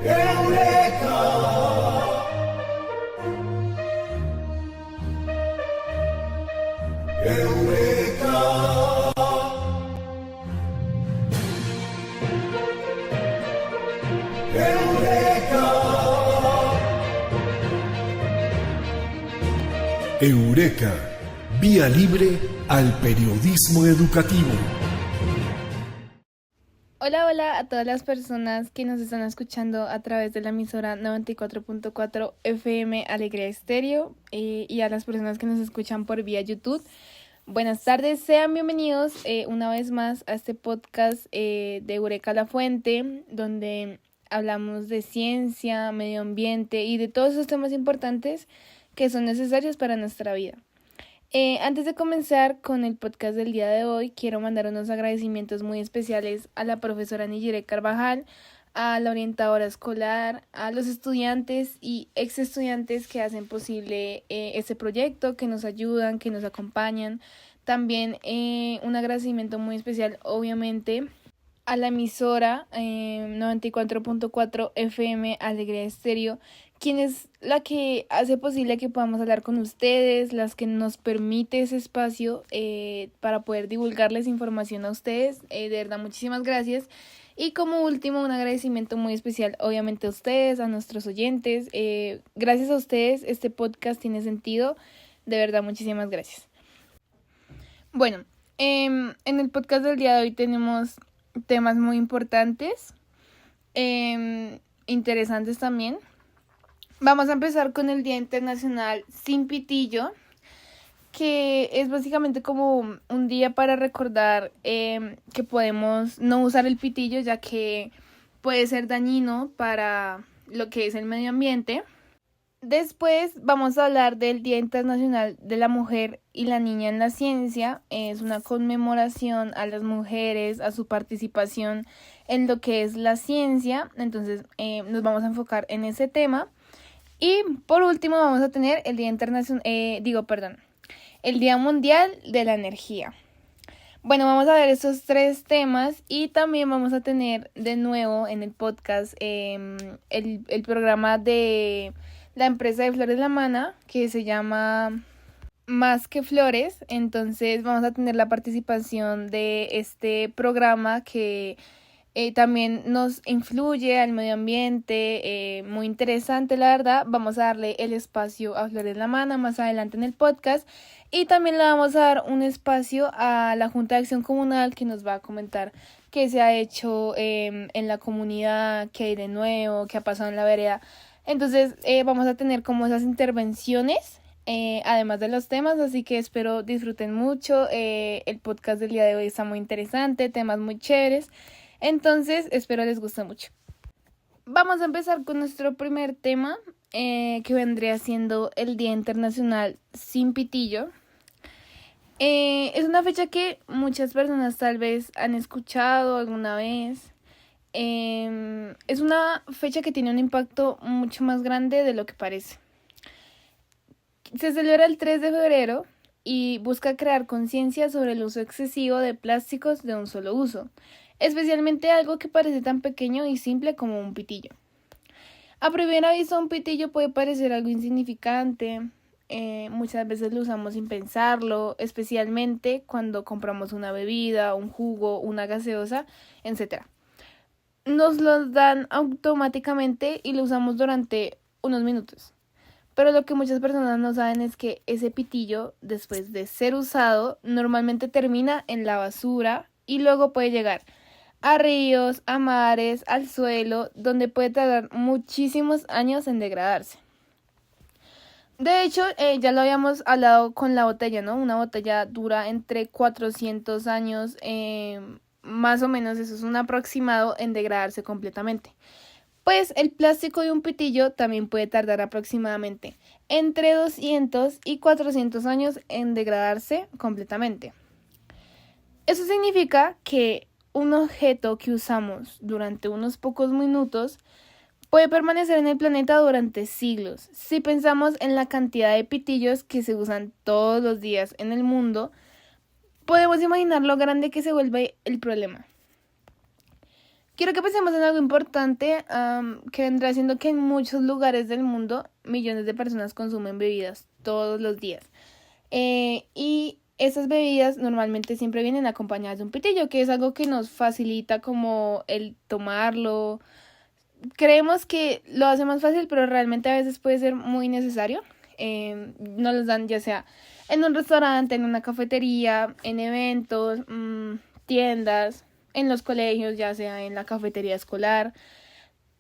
Eureka. Eureka. Eureka. Eureka, vía libre al periodismo educativo. Hola, hola a todas las personas que nos están escuchando a través de la emisora 94.4 FM Alegría Estéreo y a las personas que nos escuchan por vía YouTube. Buenas tardes, sean bienvenidos una vez más a este podcast de Eureka La Fuente, donde hablamos de ciencia, medio ambiente y de todos esos temas importantes que son necesarios para nuestra vida. Antes de comenzar con el podcast del día de hoy, quiero mandar unos agradecimientos muy especiales a la profesora Niyere Carvajal, a la orientadora escolar, a los estudiantes y ex estudiantes que hacen posible este proyecto, que nos ayudan, que nos acompañan. También un agradecimiento muy especial, obviamente, a la emisora 94.4 FM Alegría Estéreo, quien es la que hace posible que podamos hablar con ustedes, las que nos permite ese espacio para poder divulgarles información a ustedes. De verdad, muchísimas gracias. Y como último, un agradecimiento muy especial, obviamente, a ustedes, a nuestros oyentes. Gracias a ustedes, este podcast tiene sentido. De verdad, muchísimas gracias. Bueno, en el podcast del día de hoy tenemos temas muy importantes, interesantes también. Vamos a empezar con el Día Internacional Sin Pitillo, que es básicamente como un día para recordar que podemos no usar el pitillo, ya que puede ser dañino para lo que es el medio ambiente. Después vamos a hablar del Día Internacional de la Mujer y la Niña en la Ciencia. Es una conmemoración a las mujeres, a su participación en lo que es la ciencia. Entonces nos vamos a enfocar en ese tema. Y por último vamos a tener el Día el Día Mundial de la Energía. Bueno, vamos a ver estos tres temas y también vamos a tener de nuevo en el podcast el programa de la empresa de Flores La Mana, que se llama Más que Flores. Entonces vamos a tener la participación de este programa que también nos influye al medio ambiente, muy interesante, la verdad. Vamos a darle el espacio a Flores La Mana más adelante en el podcast y también le vamos a dar un espacio a la Junta de Acción Comunal, que nos va a comentar qué se ha hecho en la comunidad, qué hay de nuevo, qué ha pasado en la vereda. Entonces vamos a tener como esas intervenciones, además de los temas, así que espero disfruten mucho. El podcast del día de hoy está muy interesante, temas muy chéveres. Entonces, espero les guste mucho. Vamos a empezar con nuestro primer tema, que vendría siendo el Día Internacional Sin Pitillo. Es una fecha que muchas personas tal vez han escuchado alguna vez. Es una fecha que tiene un impacto mucho más grande de lo que parece. Se celebra el 3 de febrero y busca crear conciencia sobre el uso excesivo de plásticos de un solo uso, especialmente algo que parece tan pequeño y simple como un pitillo. A primera vista, un pitillo puede parecer algo insignificante. Muchas veces lo usamos sin pensarlo, especialmente cuando compramos una bebida, un jugo, una gaseosa, etc. Nos lo dan automáticamente y lo usamos durante unos minutos. Pero lo que muchas personas no saben es que ese pitillo, después de ser usado, normalmente termina en la basura y luego puede llegar a ríos, a mares, al suelo, donde puede tardar muchísimos años en degradarse. De hecho, ya lo habíamos hablado con la botella, ¿no? Una botella dura entre 400 años, más o menos, eso es un aproximado en degradarse completamente. Pues el plástico de un pitillo también puede tardar aproximadamente entre 200 y 400 años en degradarse completamente. Eso significa que un objeto que usamos durante unos pocos minutos puede permanecer en el planeta durante siglos. Si pensamos en la cantidad de pitillos que se usan todos los días en el mundo, podemos imaginar lo grande que se vuelve el problema. Quiero que pensemos en algo importante, que vendrá siendo que en muchos lugares del mundo millones de personas consumen bebidas todos los días. Y esas bebidas normalmente siempre vienen acompañadas de un pitillo, que es algo que nos facilita como el tomarlo. Creemos que lo hace más fácil, pero realmente a veces puede ser muy necesario. Nos los dan ya sea en un restaurante, en una cafetería, en eventos, tiendas, en los colegios, ya sea en la cafetería escolar.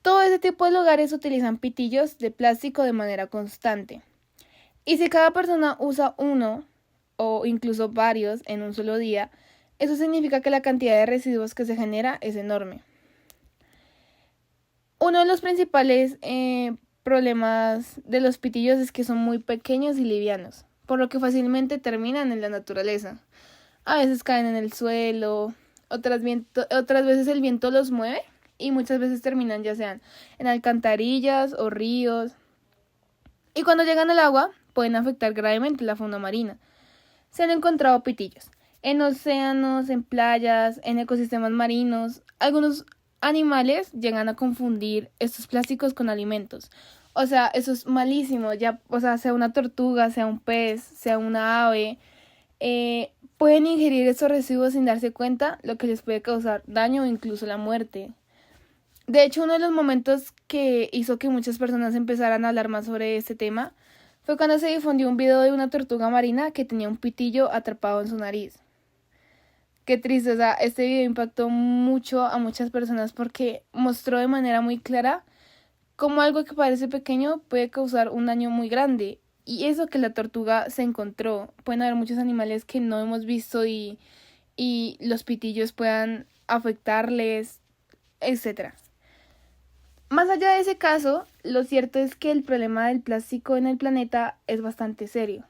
Todo ese tipo de lugares utilizan pitillos de plástico de manera constante. Y si cada persona usa uno o incluso varios en un solo día, eso significa que la cantidad de residuos que se genera es enorme. Uno de los principales problemas de los pitillos es que son muy pequeños y livianos, por lo que fácilmente terminan en la naturaleza. A veces caen en el suelo, otras veces el viento los mueve y muchas veces terminan ya sean en alcantarillas o ríos. Y cuando llegan al agua pueden afectar gravemente la fauna marina. Se han encontrado pitillos en océanos, en playas, en ecosistemas marinos. Algunos animales llegan a confundir estos plásticos con alimentos. O sea, eso es malísimo. Ya, o sea, sea una tortuga, sea un pez, sea una ave, pueden ingerir estos residuos sin darse cuenta, lo que les puede causar daño o incluso la muerte. De hecho, uno de los momentos que hizo que muchas personas empezaran a hablar más sobre este tema fue cuando se difundió un video de una tortuga marina que tenía un pitillo atrapado en su nariz. Qué triste, o sea, este video impactó mucho a muchas personas porque mostró de manera muy clara cómo algo que parece pequeño puede causar un daño muy grande. Y eso que la tortuga se encontró. Pueden haber muchos animales que no hemos visto y los pitillos puedan afectarles, etc. Más allá de ese caso, lo cierto es que el problema del plástico en el planeta es bastante serio.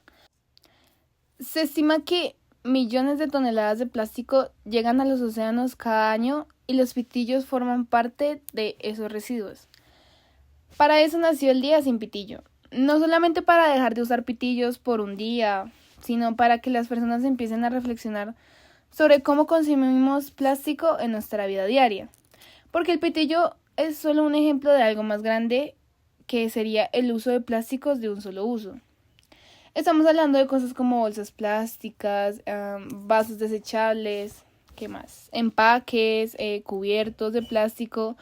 Se estima que millones de toneladas de plástico llegan a los océanos cada año y los pitillos forman parte de esos residuos. Para eso nació el Día Sin Pitillo. No solamente para dejar de usar pitillos por un día, sino para que las personas empiecen a reflexionar sobre cómo consumimos plástico en nuestra vida diaria. Porque el pitillo es solo un ejemplo de algo más grande, que sería el uso de plásticos de un solo uso. Estamos hablando de cosas como bolsas plásticas, vasos desechables, ¿qué más? Empaques, cubiertos de plástico,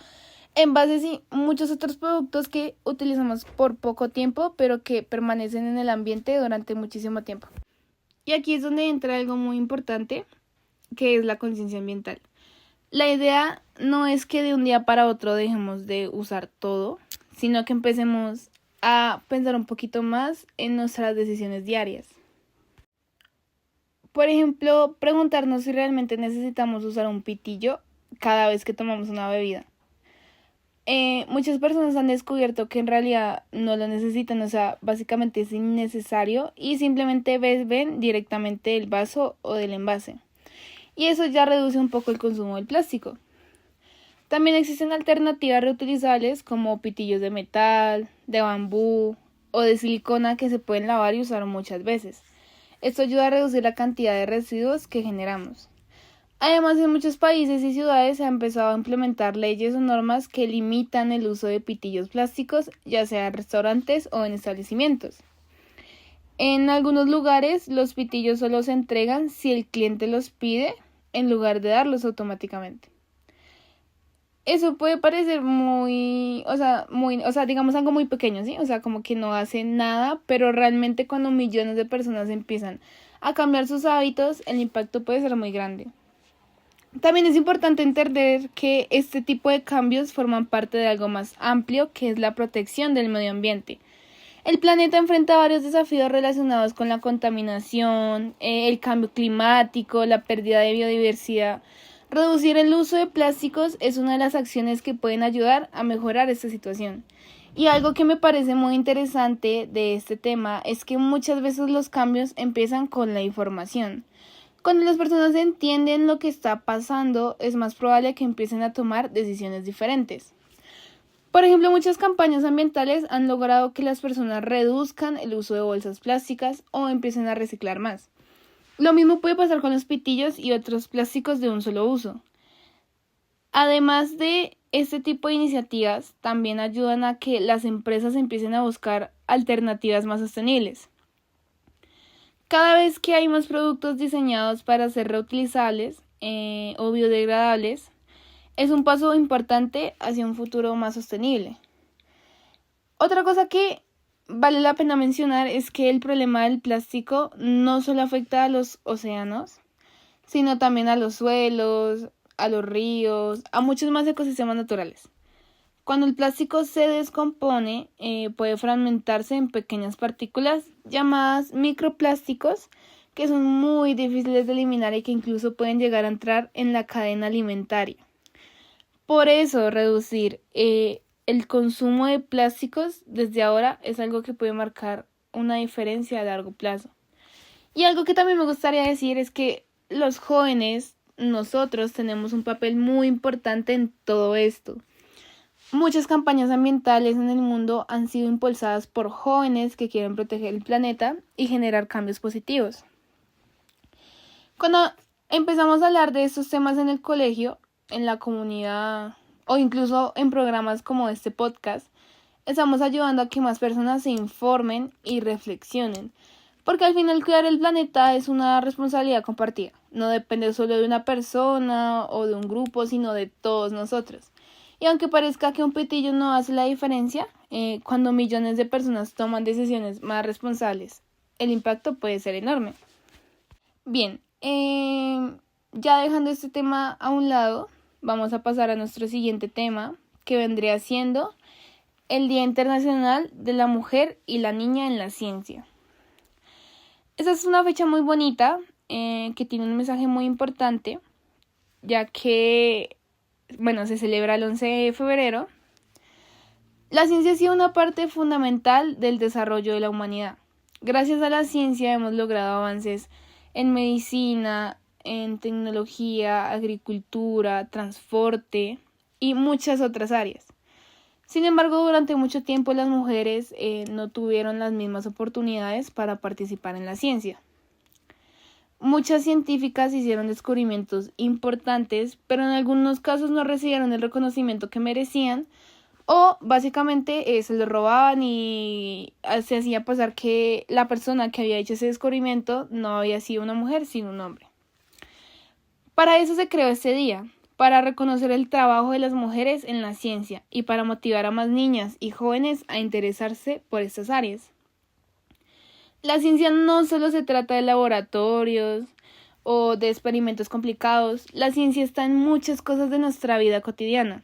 envases y muchos otros productos que utilizamos por poco tiempo, pero que permanecen en el ambiente durante muchísimo tiempo. Y aquí es donde entra algo muy importante, que es la conciencia ambiental. La idea no es que de un día para otro dejemos de usar todo, sino que empecemos a pensar un poquito más en nuestras decisiones diarias. Por ejemplo, preguntarnos si realmente necesitamos usar un pitillo cada vez que tomamos una bebida. Muchas personas han descubierto que en realidad no lo necesitan, o sea, básicamente es innecesario y simplemente beben directamente del vaso o del envase. Y eso ya reduce un poco el consumo del plástico. También existen alternativas reutilizables como pitillos de metal, de bambú o de silicona que se pueden lavar y usar muchas veces. Esto ayuda a reducir la cantidad de residuos que generamos. Además, en muchos países y ciudades se ha empezado a implementar leyes o normas que limitan el uso de pitillos plásticos, ya sea en restaurantes o en establecimientos. En algunos lugares, los pitillos solo se entregan si el cliente los pide, en lugar de darlos automáticamente. Eso puede parecer digamos algo muy pequeño, ¿sí? O sea, como que no hace nada, pero realmente cuando millones de personas empiezan a cambiar sus hábitos, el impacto puede ser muy grande. También es importante entender que este tipo de cambios forman parte de algo más amplio, que es la protección del medio ambiente. El planeta enfrenta varios desafíos relacionados con la contaminación, el cambio climático, la pérdida de biodiversidad. Reducir el uso de plásticos es una de las acciones que pueden ayudar a mejorar esta situación. Y algo que me parece muy interesante de este tema es que muchas veces los cambios empiezan con la información. Cuando las personas entienden lo que está pasando, es más probable que empiecen a tomar decisiones diferentes. Por ejemplo, muchas campañas ambientales han logrado que las personas reduzcan el uso de bolsas plásticas o empiecen a reciclar más. Lo mismo puede pasar con los pitillos y otros plásticos de un solo uso. Además de este tipo de iniciativas, también ayudan a que las empresas empiecen a buscar alternativas más sostenibles. Cada vez que hay más productos diseñados para ser reutilizables o biodegradables, es un paso importante hacia un futuro más sostenible. Otra cosa que vale la pena mencionar es que el problema del plástico no solo afecta a los océanos, sino también a los suelos, a los ríos, a muchos más ecosistemas naturales. Cuando el plástico se descompone, puede fragmentarse en pequeñas partículas llamadas microplásticos, que son muy difíciles de eliminar y que incluso pueden llegar a entrar en la cadena alimentaria. Por eso, reducir el consumo de plásticos desde ahora es algo que puede marcar una diferencia a largo plazo. Y algo que también me gustaría decir es que los jóvenes, nosotros tenemos un papel muy importante en todo esto. Muchas campañas ambientales en el mundo han sido impulsadas por jóvenes que quieren proteger el planeta y generar cambios positivos. Cuando empezamos a hablar de estos temas en el colegio, en la comunidad o incluso en programas como este podcast, estamos ayudando a que más personas se informen y reflexionen, porque al final cuidar el planeta es una responsabilidad compartida. No depende solo de una persona o de un grupo, sino de todos nosotros. Y aunque parezca que un petillo no hace la diferencia, cuando millones de personas toman decisiones más responsables, el impacto puede ser enorme. Bien, ya dejando este tema a un lado, vamos a pasar a nuestro siguiente tema, que vendría siendo el Día Internacional de la Mujer y la Niña en la Ciencia. Esta es una fecha muy bonita, que tiene un mensaje muy importante, ya que se celebra el 11 de febrero. La ciencia ha sido una parte fundamental del desarrollo de la humanidad. Gracias a la ciencia hemos logrado avances en medicina, en tecnología, agricultura, transporte y muchas otras áreas. Sin embargo, durante mucho tiempo las mujeres no tuvieron las mismas oportunidades para participar en la ciencia. Muchas científicas hicieron descubrimientos importantes, pero en algunos casos no recibieron el reconocimiento que merecían o básicamente se lo robaban y se hacía pasar que la persona que había hecho ese descubrimiento no había sido una mujer, sino un hombre. Para eso se creó este día, para reconocer el trabajo de las mujeres en la ciencia y para motivar a más niñas y jóvenes a interesarse por estas áreas. La ciencia no solo se trata de laboratorios o de experimentos complicados, la ciencia está en muchas cosas de nuestra vida cotidiana.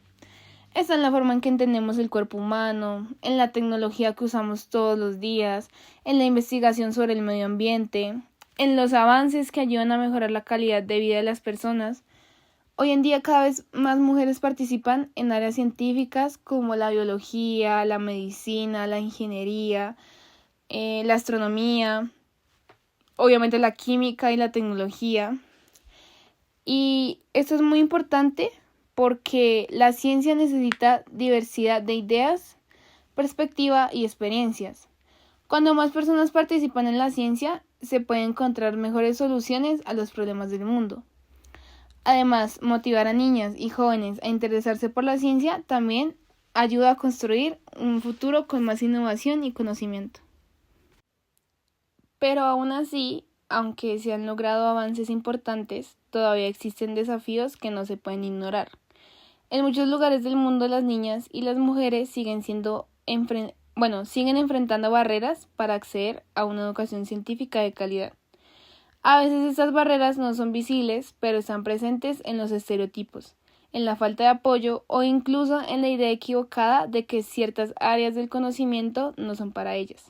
Está en la forma en que entendemos el cuerpo humano, en la tecnología que usamos todos los días, en la investigación sobre el medio ambiente, en los avances que ayudan a mejorar la calidad de vida de las personas. Hoy en día cada vez más mujeres participan en áreas científicas como la biología, la medicina, la ingeniería, la astronomía, obviamente la química y la tecnología. Y esto es muy importante porque la ciencia necesita diversidad de ideas, perspectiva y experiencias. Cuando más personas participan en la ciencia, se pueden encontrar mejores soluciones a los problemas del mundo. Además, motivar a niñas y jóvenes a interesarse por la ciencia también ayuda a construir un futuro con más innovación y conocimiento. Pero aún así, aunque se han logrado avances importantes, todavía existen desafíos que no se pueden ignorar. En muchos lugares del mundo las niñas y las mujeres siguen enfrentando barreras para acceder a una educación científica de calidad. A veces estas barreras no son visibles, pero están presentes en los estereotipos, en la falta de apoyo o incluso en la idea equivocada de que ciertas áreas del conocimiento no son para ellas.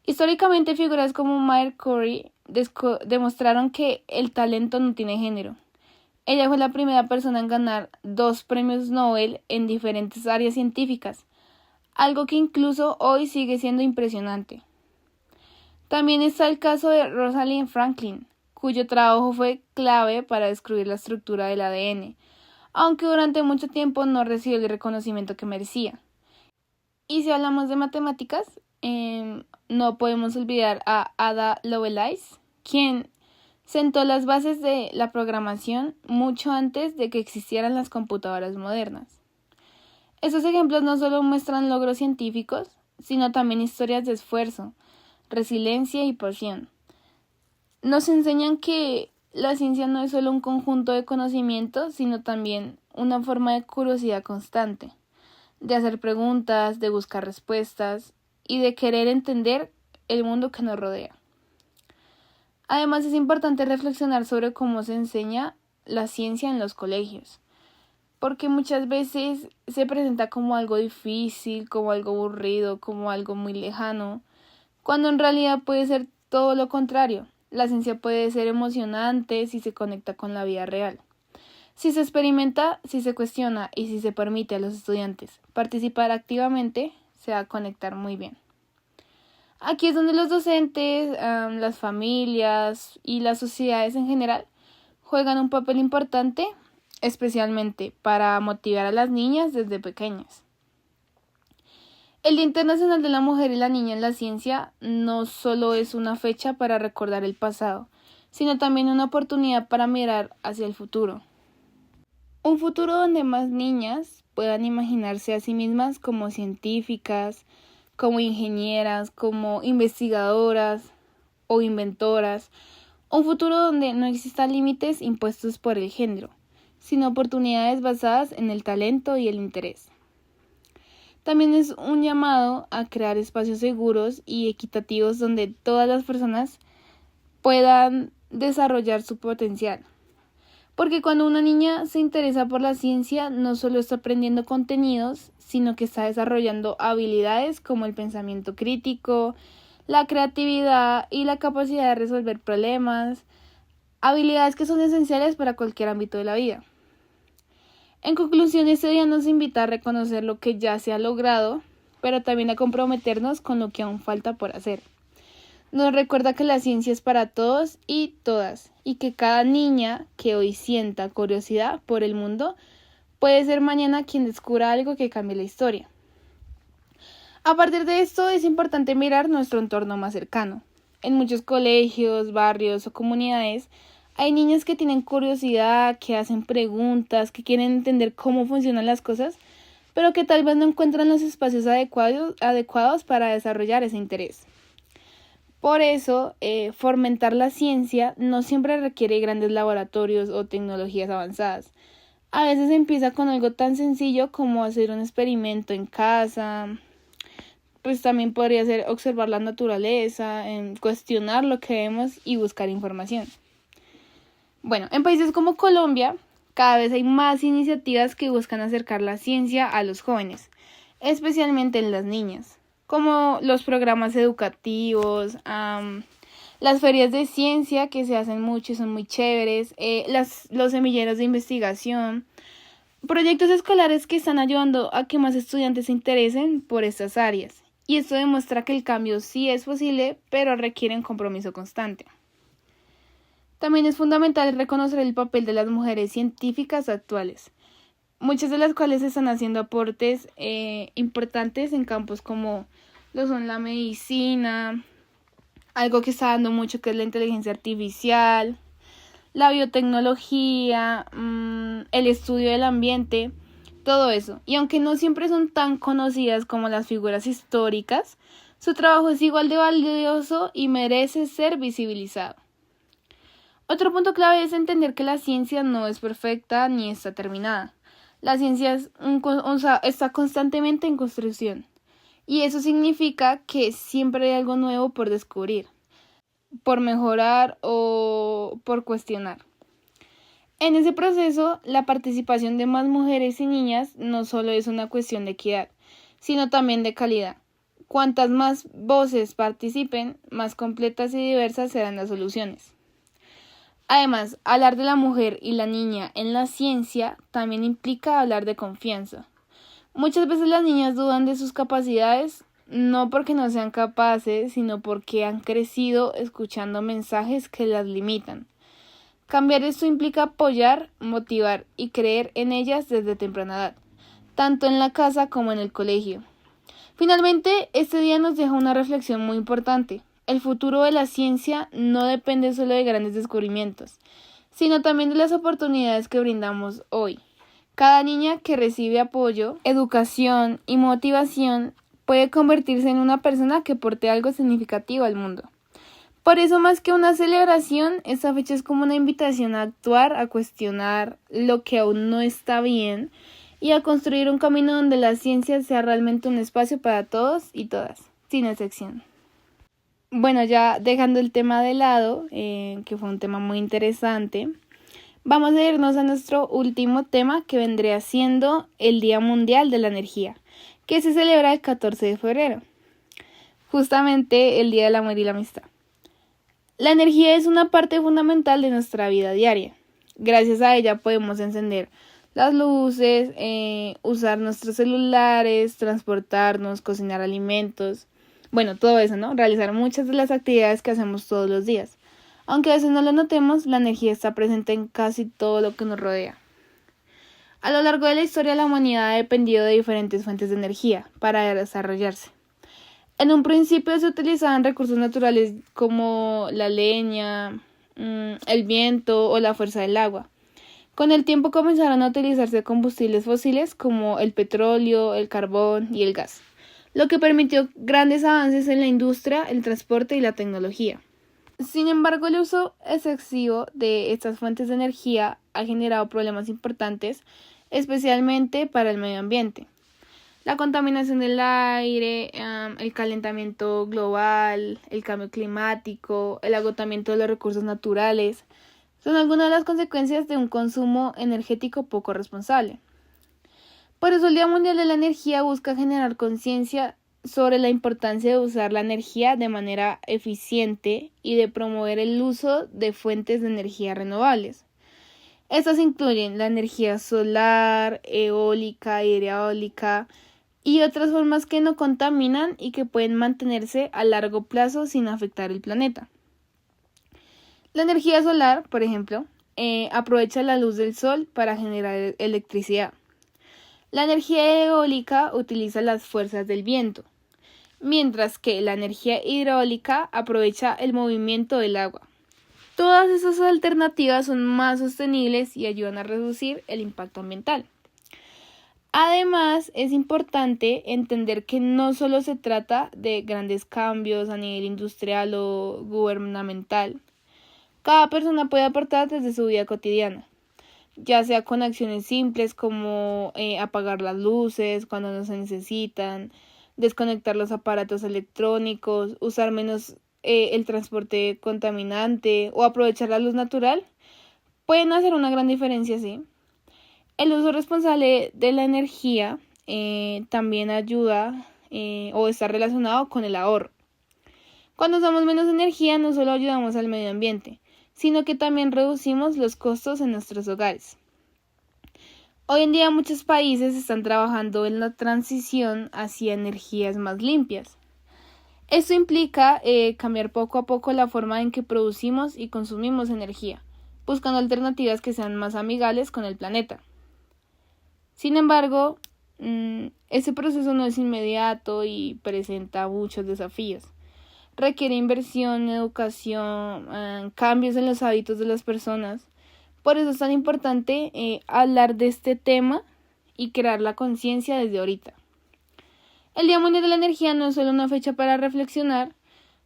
Históricamente, figuras como Marie Curie demostraron que el talento no tiene género. Ella fue la primera persona en ganar 2 premios Nobel en diferentes áreas científicas, algo que incluso hoy sigue siendo impresionante. También está el caso de Rosalind Franklin, cuyo trabajo fue clave para descubrir la estructura del ADN, aunque durante mucho tiempo no recibió el reconocimiento que merecía. Y si hablamos de matemáticas, no podemos olvidar a Ada Lovelace, quien sentó las bases de la programación mucho antes de que existieran las computadoras modernas. Estos ejemplos no solo muestran logros científicos, sino también historias de esfuerzo, resiliencia y pasión. Nos enseñan que la ciencia no es solo un conjunto de conocimientos, sino también una forma de curiosidad constante, de hacer preguntas, de buscar respuestas y de querer entender el mundo que nos rodea. Además, es importante reflexionar sobre cómo se enseña la ciencia en los colegios, porque muchas veces se presenta como algo difícil, como algo aburrido, como algo muy lejano, cuando en realidad puede ser todo lo contrario. La ciencia puede ser emocionante si se conecta con la vida real. Si se experimenta, si se cuestiona y si se permite a los estudiantes participar activamente, se va a conectar muy bien. Aquí es donde los docentes, las familias y las sociedades en general juegan un papel importante, especialmente para motivar a las niñas desde pequeñas. El Día Internacional de la Mujer y la Niña en la Ciencia no solo es una fecha para recordar el pasado, sino también una oportunidad para mirar hacia el futuro. Un futuro donde más niñas puedan imaginarse a sí mismas como científicas, como ingenieras, como investigadoras o inventoras. Un futuro donde no existan límites impuestos por el género, sino oportunidades basadas en el talento y el interés. También es un llamado a crear espacios seguros y equitativos donde todas las personas puedan desarrollar su potencial. Porque cuando una niña se interesa por la ciencia, no solo está aprendiendo contenidos, sino que está desarrollando habilidades como el pensamiento crítico, la creatividad y la capacidad de resolver problemas, habilidades que son esenciales para cualquier ámbito de la vida. En conclusión, este día nos invita a reconocer lo que ya se ha logrado, pero también a comprometernos con lo que aún falta por hacer. Nos recuerda que la ciencia es para todos y todas, y que cada niña que hoy sienta curiosidad por el mundo puede ser mañana quien descubra algo que cambie la historia. A partir de esto, es importante mirar nuestro entorno más cercano. En muchos colegios, barrios o comunidades, hay niñas que tienen curiosidad, que hacen preguntas, que quieren entender cómo funcionan las cosas, pero que tal vez no encuentran los espacios adecuados para desarrollar ese interés. Por eso, fomentar la ciencia no siempre requiere grandes laboratorios o tecnologías avanzadas. A veces empieza con algo tan sencillo como hacer un experimento en casa. Pues también podría ser observar la naturaleza, cuestionar lo que vemos y buscar información. Bueno, en países como Colombia, cada vez hay más iniciativas que buscan acercar la ciencia a los jóvenes, especialmente en las niñas, como los programas educativos, las ferias de ciencia que se hacen mucho y son muy chéveres, los semilleros de investigación, proyectos escolares que están ayudando a que más estudiantes se interesen por estas áreas. Y esto demuestra que el cambio sí es posible, pero requiere un compromiso constante. También es fundamental reconocer el papel de las mujeres científicas actuales, muchas de las cuales están haciendo aportes importantes en campos como lo son la medicina, algo que está dando mucho que es la inteligencia artificial, la biotecnología, el estudio del ambiente, todo eso. Y aunque no siempre son tan conocidas como las figuras históricas, su trabajo es igual de valioso y merece ser visibilizado. Otro punto clave es entender que la ciencia no es perfecta ni está terminada. La ciencia está constantemente en construcción y eso significa que siempre hay algo nuevo por descubrir, por mejorar o por cuestionar. En ese proceso, la participación de más mujeres y niñas no solo es una cuestión de equidad, sino también de calidad. Cuantas más voces participen, más completas y diversas serán las soluciones. Además, hablar de la mujer y la niña en la ciencia también implica hablar de confianza. Muchas veces las niñas dudan de sus capacidades, no porque no sean capaces, sino porque han crecido escuchando mensajes que las limitan. Cambiar esto implica apoyar, motivar y creer en ellas desde temprana edad, tanto en la casa como en el colegio. Finalmente, este día nos deja una reflexión muy importante. El futuro de la ciencia no depende solo de grandes descubrimientos, sino también de las oportunidades que brindamos hoy. Cada niña que recibe apoyo, educación y motivación puede convertirse en una persona que aporte algo significativo al mundo. Por eso, más que una celebración, esta fecha es como una invitación a actuar, a cuestionar lo que aún no está bien y a construir un camino donde la ciencia sea realmente un espacio para todos y todas, sin excepción. Bueno, ya dejando el tema de lado, que fue un tema muy interesante, vamos a irnos a nuestro último tema, que vendría siendo el Día Mundial de la Energía, que se celebra el 14 de febrero, justamente el Día del Amor y la Amistad. La energía es una parte fundamental de nuestra vida diaria. Gracias a ella podemos encender las luces, usar nuestros celulares, transportarnos, cocinar alimentos. Bueno, todo eso, ¿no? Realizar muchas de las actividades que hacemos todos los días. Aunque a veces no lo notemos, la energía está presente en casi todo lo que nos rodea. A lo largo de la historia, la humanidad ha dependido de diferentes fuentes de energía para desarrollarse. En un principio se utilizaban recursos naturales como la leña, el viento o la fuerza del agua. Con el tiempo comenzaron a utilizarse combustibles fósiles como el petróleo, el carbón y el gas, lo que permitió grandes avances en la industria, el transporte y la tecnología. Sin embargo, el uso excesivo de estas fuentes de energía ha generado problemas importantes, especialmente para el medio ambiente. La contaminación del aire, el calentamiento global, el cambio climático, el agotamiento de los recursos naturales, son algunas de las consecuencias de un consumo energético poco responsable. Por eso el Día Mundial de la Energía busca generar conciencia sobre la importancia de usar la energía de manera eficiente y de promover el uso de fuentes de energía renovables. Estas incluyen la energía solar, eólica, hidráulica y otras formas que no contaminan y que pueden mantenerse a largo plazo sin afectar el planeta. La energía solar, por ejemplo, aprovecha la luz del sol para generar electricidad. La energía eólica utiliza las fuerzas del viento, mientras que la energía hidráulica aprovecha el movimiento del agua. Todas esas alternativas son más sostenibles y ayudan a reducir el impacto ambiental. Además, es importante entender que no solo se trata de grandes cambios a nivel industrial o gubernamental. Cada persona puede aportar desde su vida cotidiana, ya sea con acciones simples como apagar las luces cuando no se necesitan, desconectar los aparatos electrónicos, usar menos el transporte contaminante o aprovechar la luz natural. Pueden hacer una gran diferencia, sí. El uso responsable de la energía también ayuda o está relacionado con el ahorro. Cuando usamos menos energía, no solo ayudamos al medio ambiente, sino que también reducimos los costos en nuestros hogares. Hoy en día muchos países están trabajando en la transición hacia energías más limpias. Esto implica cambiar poco a poco la forma en que producimos y consumimos energía, buscando alternativas que sean más amigables con el planeta. Sin embargo, ese proceso no es inmediato y presenta muchos desafíos. Requiere inversión, educación, cambios en los hábitos de las personas. Por eso es tan importante hablar de este tema y crear la conciencia desde ahorita. El Día Mundial de la Energía no es solo una fecha para reflexionar,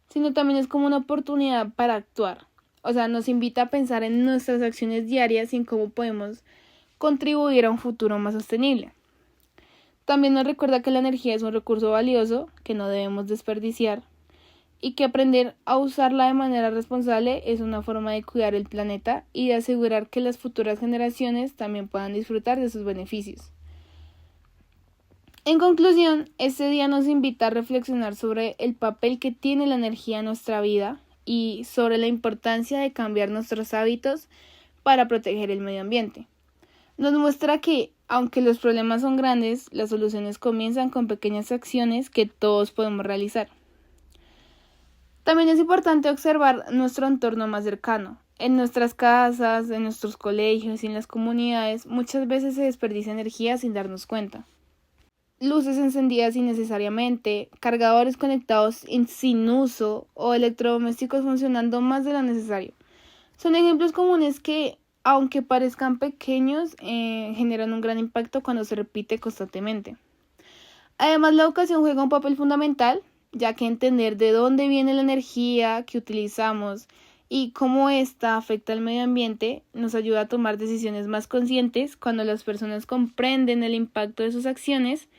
sino también es como una oportunidad para actuar. O sea, nos invita a pensar en nuestras acciones diarias y en cómo podemos contribuir a un futuro más sostenible. También nos recuerda que la energía es un recurso valioso que no debemos desperdiciar y que aprender a usarla de manera responsable es una forma de cuidar el planeta y de asegurar que las futuras generaciones también puedan disfrutar de sus beneficios. En conclusión, este día nos invita a reflexionar sobre el papel que tiene la energía en nuestra vida y sobre la importancia de cambiar nuestros hábitos para proteger el medio ambiente. Nos muestra que, aunque los problemas son grandes, las soluciones comienzan con pequeñas acciones que todos podemos realizar. También es importante observar nuestro entorno más cercano. En nuestras casas, en nuestros colegios y en las comunidades, muchas veces se desperdicia energía sin darnos cuenta. luces encendidas innecesariamente, cargadores conectados sin uso o electrodomésticos funcionando más de lo necesario. Son ejemplos comunes que, aunque parezcan pequeños, generan un gran impacto cuando se repite constantemente. Además, la educación juega un papel fundamental, ya que entender de dónde viene la energía que utilizamos y cómo ésta afecta al medio ambiente nos ayuda a tomar decisiones más conscientes cuando las personas comprenden el impacto de sus acciones,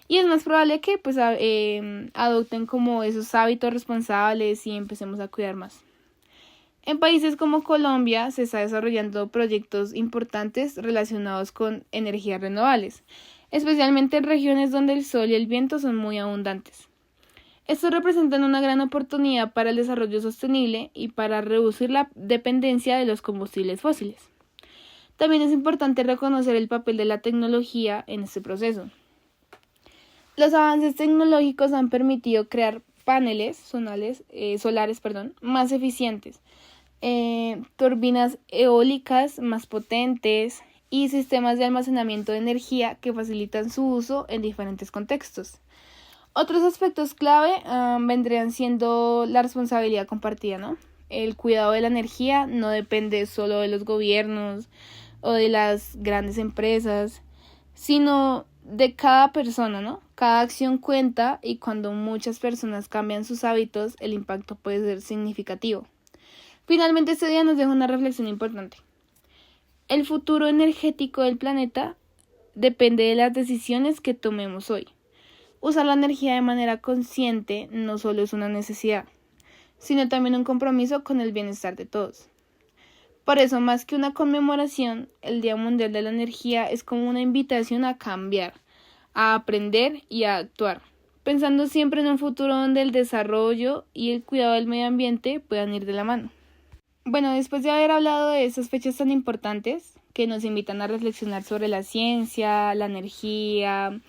y es más probable que adopten como esos hábitos responsables y empecemos a cuidar más. En países como Colombia se está desarrollando proyectos importantes relacionados con energías renovables, especialmente en regiones donde el sol y el viento son muy abundantes. Estos representan una gran oportunidad para el desarrollo sostenible y para reducir la dependencia de los combustibles fósiles. También es importante reconocer el papel de la tecnología en este proceso. Los avances tecnológicos han permitido crear paneles solares más eficientes, turbinas eólicas más potentes y sistemas de almacenamiento de energía que facilitan su uso en diferentes contextos. Otros aspectos clave vendrían siendo la responsabilidad compartida, ¿no? El cuidado de la energía no depende solo de los gobiernos o de las grandes empresas, sino de cada persona, ¿no? Cada acción cuenta y cuando muchas personas cambian sus hábitos, el impacto puede ser significativo. Finalmente, este día nos deja una reflexión importante. El futuro energético del planeta depende de las decisiones que tomemos hoy. Usar la energía de manera consciente no solo es una necesidad, sino también un compromiso con el bienestar de todos. Por eso, más que una conmemoración, el Día Mundial de la Energía es como una invitación a cambiar, a aprender y a actuar, pensando siempre en un futuro donde el desarrollo y el cuidado del medio ambiente puedan ir de la mano. Bueno, después de haber hablado de esas fechas tan importantes que nos invitan a reflexionar sobre la ciencia, la energía,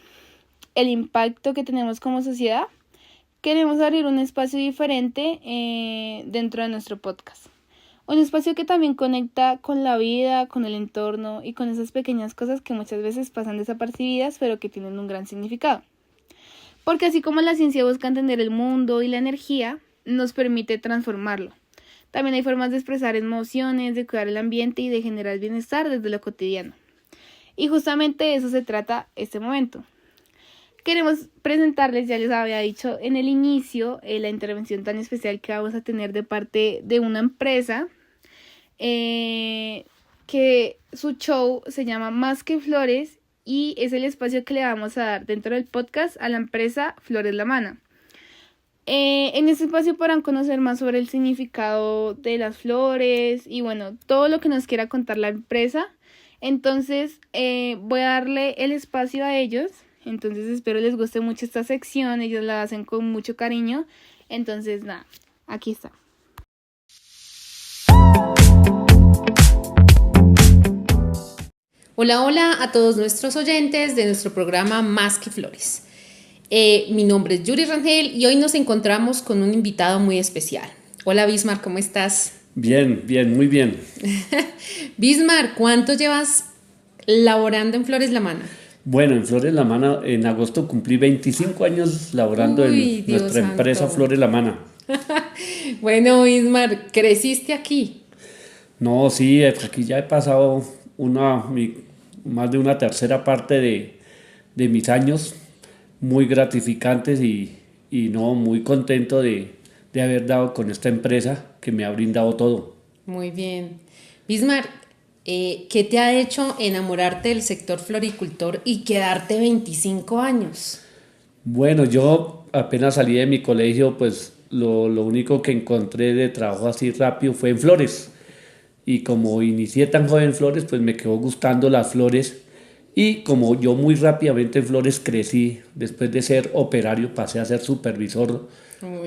el impacto que tenemos como sociedad, queremos abrir un espacio diferente dentro de nuestro podcast. Un espacio que también conecta con la vida, con el entorno y con esas pequeñas cosas que muchas veces pasan desapercibidas, pero que tienen un gran significado. Porque así como la ciencia busca entender el mundo y la energía, nos permite transformarlo. También hay formas de expresar emociones, de cuidar el ambiente y de generar bienestar desde lo cotidiano. Y justamente de eso se trata este momento. Queremos presentarles, ya les había dicho en el inicio, la intervención tan especial que vamos a tener de parte de una empresa que su show se llama Más que Flores y es el espacio que le vamos a dar dentro del podcast a la empresa Flores La Mana. En este espacio podrán conocer más sobre el significado de las flores y bueno, todo lo que nos quiera contar la empresa. Entonces voy a darle el espacio a ellos. Entonces espero les guste mucho esta sección, ellos la hacen con mucho cariño. Entonces nada, aquí está. Hola, hola a todos nuestros oyentes de nuestro programa Más que Flores. Mi nombre es Yuri Rangel y hoy nos encontramos con un invitado muy especial. Hola Bismar, ¿cómo estás? Bien, muy bien. Bismar, ¿cuánto llevas laborando en Flores La Mana? Bueno, en Flores La Mana, en agosto cumplí 25 años laborando en nuestra empresa Flores La Mana. Bueno, Bismar, ¿creciste aquí? No, sí, aquí ya he pasado más de una tercera parte de mis años, muy gratificantes y muy contento de haber dado con esta empresa que me ha brindado todo. Muy bien. Bismar, ¿qué te ha hecho enamorarte del sector floricultor y quedarte 25 años? Bueno, yo apenas salí de mi colegio, pues lo único que encontré de trabajo así rápido fue en flores. Y como inicié tan joven en flores, pues me quedó gustando las flores. Y como yo muy rápidamente en flores crecí, después de ser operario pasé a ser supervisor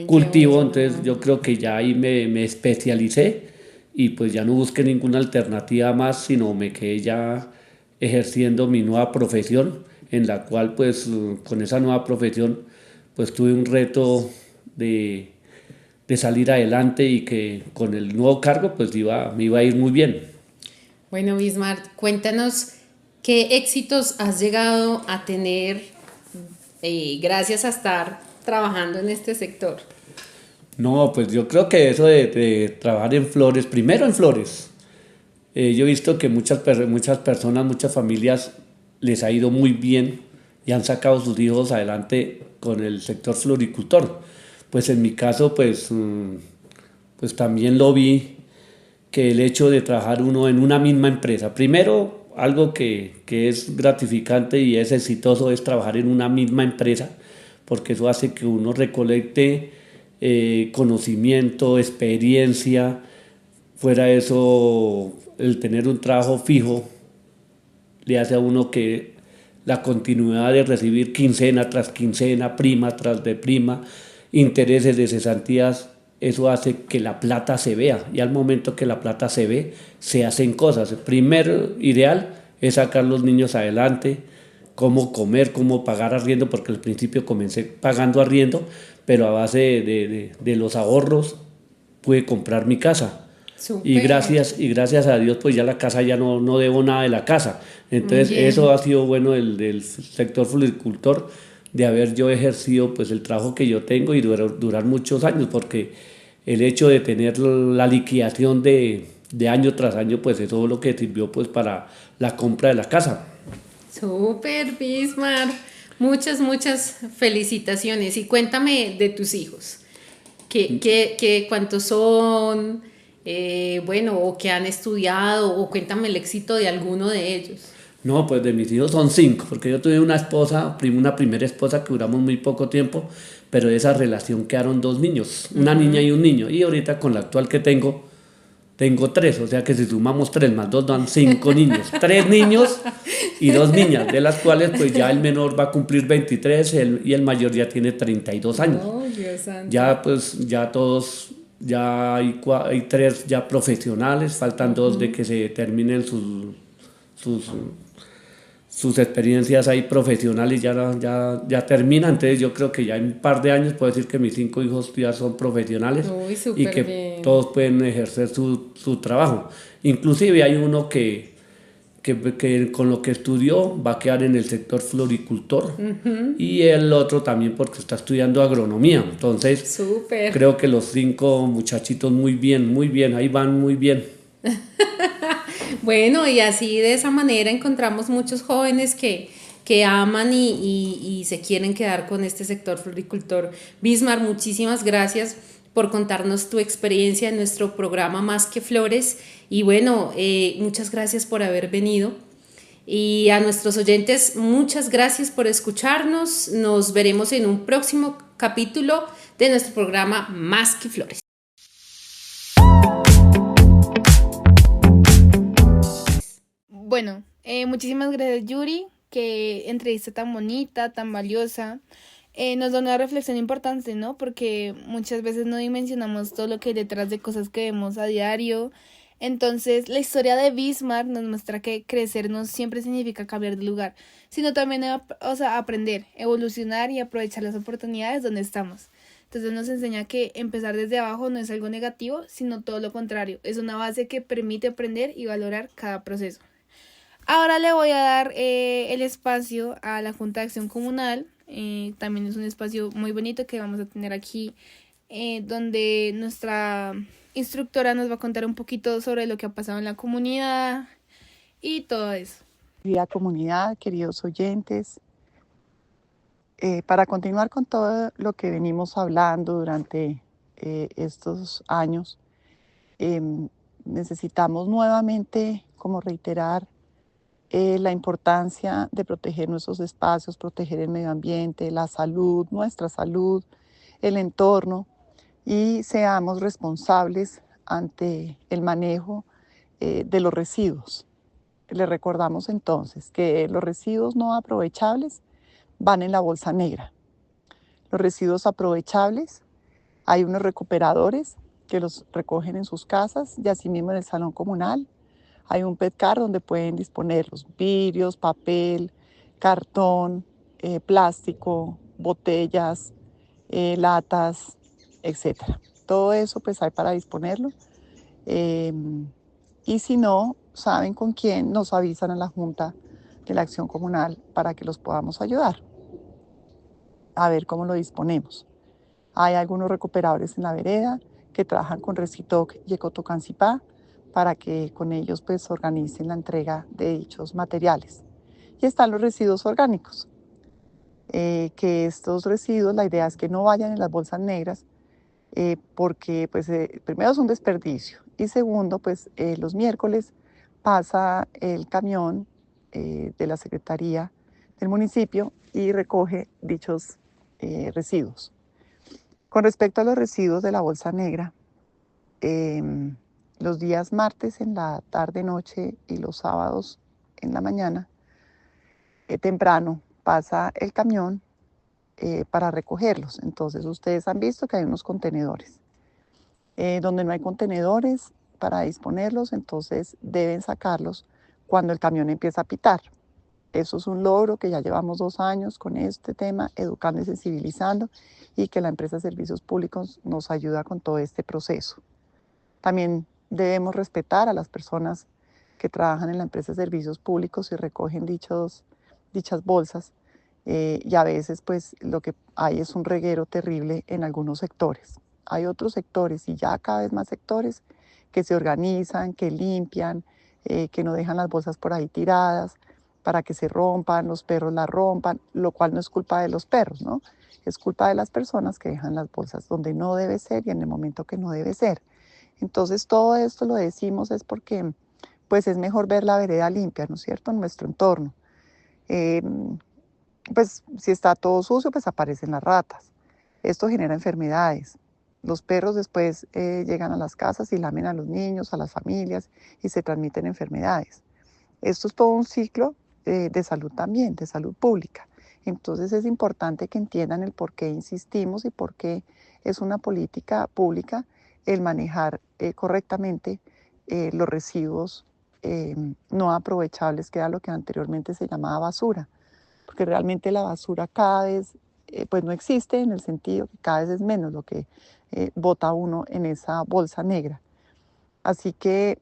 cultivo, entonces yo creo que ya ahí me especialicé y pues ya no busqué ninguna alternativa más, sino me quedé ya ejerciendo mi nueva profesión, en la cual pues con esa nueva profesión pues tuve un reto de salir adelante y que con el nuevo cargo pues me iba a ir muy bien. Bueno, Bismar, cuéntanos qué éxitos has llegado a tener gracias a estar trabajando en este sector? No, pues yo creo que eso de trabajar en flores, primero en flores, yo he visto que muchas personas, muchas familias les ha ido muy bien y han sacado sus hijos adelante con el sector floricultor. Pues en mi caso, pues también lo vi, que el hecho de trabajar uno en una misma empresa, primero algo que es gratificante y es exitoso es trabajar en una misma empresa, porque eso hace que uno recolecte conocimiento, experiencia. Fuera de eso, el tener un trabajo fijo le hace a uno que la continuidad de recibir quincena tras quincena, prima tras de prima, intereses de cesantías, eso hace que la plata se vea, y al momento que la plata se ve, se hacen cosas. El primer ideal es sacar los niños adelante, cómo comer, cómo pagar arriendo, porque al principio comencé pagando arriendo, pero a base de los ahorros pude comprar mi casa. Súper. Y gracias a Dios, pues ya la casa, ya no debo nada de la casa. Entonces Bien. eso ha sido bueno del sector floricultor, de haber yo ejercido pues el trabajo que yo tengo y durar muchos años, porque el hecho de tener la liquidación de año tras año, pues eso es lo que sirvió pues para la compra de la casa. Súper, Bismar. Muchas felicitaciones. Y cuéntame de tus hijos. ¿Cuántos son? Bueno, o qué han estudiado, o cuéntame el éxito de alguno de ellos. No, pues de mis hijos son 5, porque yo tuve una esposa, una primera esposa que duramos muy poco tiempo, pero de esa relación quedaron 2 niños, una niña y un niño, y ahorita con la actual que tengo 3, o sea que si sumamos 3 más 2 dan 5 niños, 3 niños y 2 niñas, de las cuales pues ya el menor va a cumplir 23 y el mayor ya tiene 32 años. Oh, Dios santo. Ya pues ya todos, ya hay 3 ya profesionales, faltan 2 de que se terminen sus experiencias ahí profesionales, ya terminan. Entonces yo creo que ya en un par de años puedo decir que mis 5 hijos ya son profesionales. Uy, Y súper que bien. todos pueden ejercer su trabajo. Inclusive hay uno que con lo que estudió va a quedar en el sector floricultor, y el otro también porque está estudiando agronomía. Entonces Súper. creo que los 5 muchachitos muy bien, ahí van muy bien. Bueno, y así de esa manera encontramos muchos jóvenes que aman y se quieren quedar con este sector floricultor. Bismar, muchísimas gracias por contarnos tu experiencia en nuestro programa Más que Flores. Y bueno, muchas gracias por haber venido. Y a nuestros oyentes, muchas gracias por escucharnos. Nos veremos en un próximo capítulo de nuestro programa Más que Flores. Bueno, muchísimas gracias, Yuri, que entrevista tan bonita, tan valiosa. Nos da una reflexión importante, ¿no? Porque muchas veces no dimensionamos todo lo que hay detrás de cosas que vemos a diario. Entonces, la historia de Bismarck nos muestra que crecer no siempre significa cambiar de lugar, sino también aprender, evolucionar y aprovechar las oportunidades donde estamos. Entonces nos enseña que empezar desde abajo no es algo negativo, sino todo lo contrario. Es una base que permite aprender y valorar cada proceso. Ahora le voy a dar el espacio a la Junta de Acción Comunal. También es un espacio muy bonito que vamos a tener aquí, donde nuestra instructora nos va a contar un poquito sobre lo que ha pasado en la comunidad y todo eso. Querida comunidad, queridos oyentes, para continuar con todo lo que venimos hablando durante estos años, necesitamos nuevamente como reiterar la importancia de proteger nuestros espacios, proteger el medio ambiente, la salud, nuestra salud, el entorno, y seamos responsables ante el manejo de los residuos. Les recordamos entonces que los residuos no aprovechables van en la bolsa negra. Los residuos aprovechables, hay unos recuperadores que los recogen en sus casas y asimismo en el salón comunal. Hay un PETCAR donde pueden disponer los vidrios, papel, cartón, plástico, botellas, latas, etc. Todo eso pues hay para disponerlo. Y si no saben con quién, nos avisan a la Junta de la Acción Comunal para que los podamos ayudar. a ver cómo lo disponemos. Hay algunos recuperadores en la vereda que trabajan con Recitoc y Ecotocancipá para que con ellos pues organicen la entrega de dichos materiales. Y están los residuos orgánicos, que estos residuos la idea es que no vayan en las bolsas negras, porque pues, primero es un desperdicio y segundo pues los miércoles pasa el camión de la Secretaría del municipio y recoge dichos residuos. Con respecto a los residuos de la bolsa negra, los días martes en la tarde noche y los sábados en la mañana temprano pasa el camión para recogerlos. Entonces ustedes han visto que hay unos contenedores. Donde no hay contenedores para disponerlos, entonces deben sacarlos cuando el camión empieza a pitar. Eso es un logro que ya llevamos 2 años con este tema, educando y sensibilizando, y que la empresa de servicios públicos nos ayuda con todo este proceso. También debemos respetar a las personas que trabajan en la empresa de servicios públicos y recogen dichas bolsas, y a veces pues lo que hay es un reguero terrible en algunos sectores. Hay otros sectores y ya cada vez más sectores que se organizan, que limpian, que no dejan las bolsas por ahí tiradas para que se rompan, los perros las rompan, lo cual no es culpa de los perros, ¿no? Es culpa de las personas que dejan las bolsas donde no debe ser y en el momento que no debe ser. Entonces todo esto lo decimos es porque pues es mejor ver la vereda limpia, ¿no es cierto?, en nuestro entorno. Pues si está todo sucio, pues aparecen las ratas. Esto genera enfermedades. Los perros después llegan a las casas y lamen a los niños, a las familias, y se transmiten enfermedades. Esto es todo un ciclo de salud también, de salud pública. Entonces es importante que entiendan el por qué insistimos y por qué es una política pública el manejar correctamente los residuos no aprovechables, que era lo que anteriormente se llamaba basura. Porque realmente la basura cada vez pues no existe, en el sentido que cada vez es menos lo que bota uno en esa bolsa negra. Así que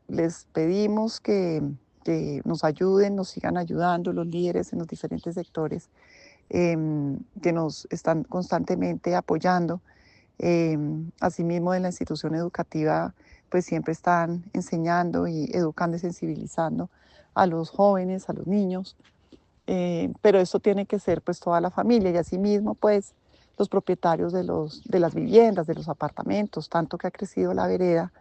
les pedimos que nos ayuden, nos sigan ayudando los líderes en los diferentes sectores que nos están constantemente apoyando. Asimismo, en la institución educativa pues siempre están enseñando y educando y sensibilizando a los jóvenes, a los niños. Pero esto tiene que ser pues toda la familia, y asimismo pues los propietarios de las viviendas, de los apartamentos, tanto que ha crecido la vereda,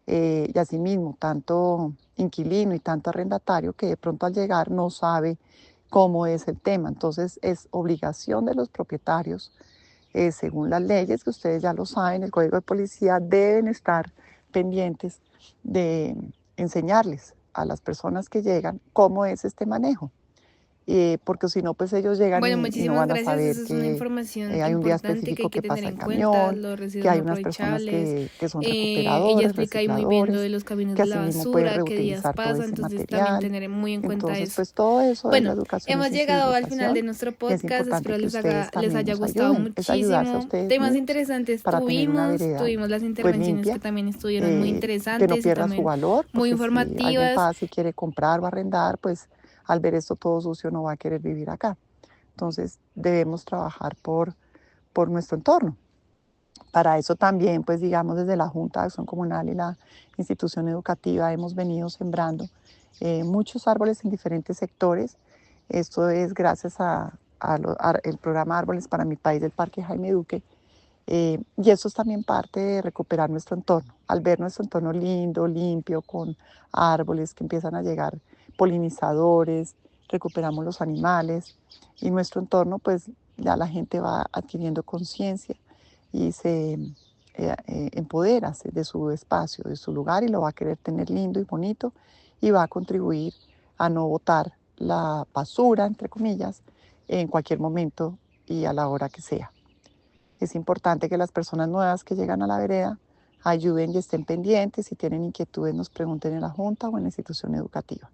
y asimismo tanto inquilino y tanto arrendatario que de pronto al llegar no sabe cómo es el tema. Entonces es obligación de los propietarios, según las leyes, que ustedes ya lo saben, el Código de Policía, deben estar pendientes de enseñarles a las personas que llegan cómo es este manejo. Porque si no, pues ellos llegan Bueno, y no muchísimas van a gracias. saber Esa es una que información hay un día importante que hay específico que que tener pasa en el cuenta, camión, los que residuos hay no unas personas aprovechables. que son Ella recuperadores, explica ahí muy bien lo de recicladores, los camiones que de la asimismo puede basura, qué días reutilizar todo pasa, ese entonces también material. tener muy en cuenta Entonces, eso. pues todo eso es la Bueno, educación y hemos llegado al final de sensibilización, nuestro y es podcast, importante espero que ustedes les también haya nos gustado ayuden, es ayudarse a muchísimo. ustedes Temas mismos interesantes para tener una vereda tuvimos las pues intervenciones que limpia, también estuvieron muy que no interesantes y pierda su también valor, muy porque si alguien informativas. pasa y quiere comprar o arrendar, pues al ver esto todo sucio no va a querer vivir acá. Entonces debemos trabajar por nuestro entorno. Para eso también, pues digamos, desde la Junta de Acción Comunal y la institución educativa hemos venido sembrando muchos árboles en diferentes sectores. Esto es gracias el programa Árboles para mi País del Parque Jaime Duque. Y eso es también parte de recuperar nuestro entorno. Al ver nuestro entorno lindo, limpio, con árboles que empiezan a llegar polinizadores, recuperamos los animales, y nuestro entorno, pues ya la gente va adquiriendo conciencia y se empodera de su espacio, de su lugar, y lo va a querer tener lindo y bonito, y va a contribuir a no botar la basura, entre comillas, en cualquier momento y a la hora que sea. Es importante que las personas nuevas que llegan a la vereda ayuden y estén pendientes. Si tienen inquietudes, nos pregunten en la Junta o en la institución educativa.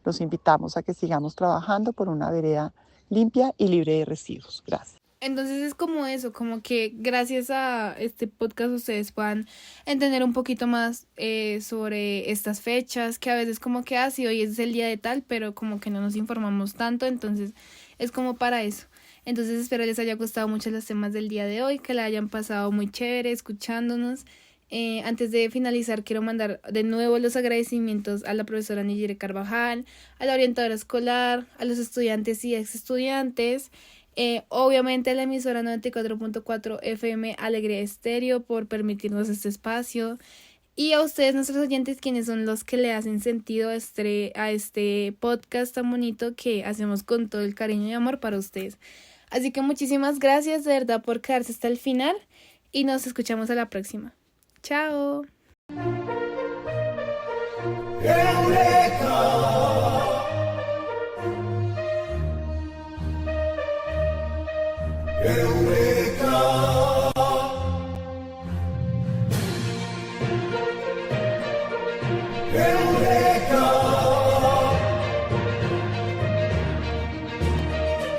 Los invitamos a que sigamos trabajando por una vereda limpia y libre de residuos. Gracias. Entonces es como eso, como que gracias a este podcast ustedes puedan entender un poquito más sobre estas fechas, que a veces como que así hoy es el día de tal, pero como que no nos informamos tanto, entonces es como para eso. Entonces espero les haya gustado mucho los temas del día de hoy, que la hayan pasado muy chévere escuchándonos. Antes de finalizar, quiero mandar de nuevo los agradecimientos a la profesora Nigire Carvajal, a la orientadora escolar, a los estudiantes y ex estudiantes, obviamente a la emisora 94.4 FM Alegría Estéreo por permitirnos este espacio, y a ustedes, nuestros oyentes, quienes son los que le hacen sentido a este podcast tan bonito que hacemos con todo el cariño y amor para ustedes. Así que muchísimas gracias de verdad por quedarse hasta el final y nos escuchamos a la próxima. ¡Chao!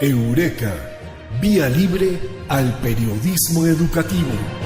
Eureka, vía libre al periodismo educativo.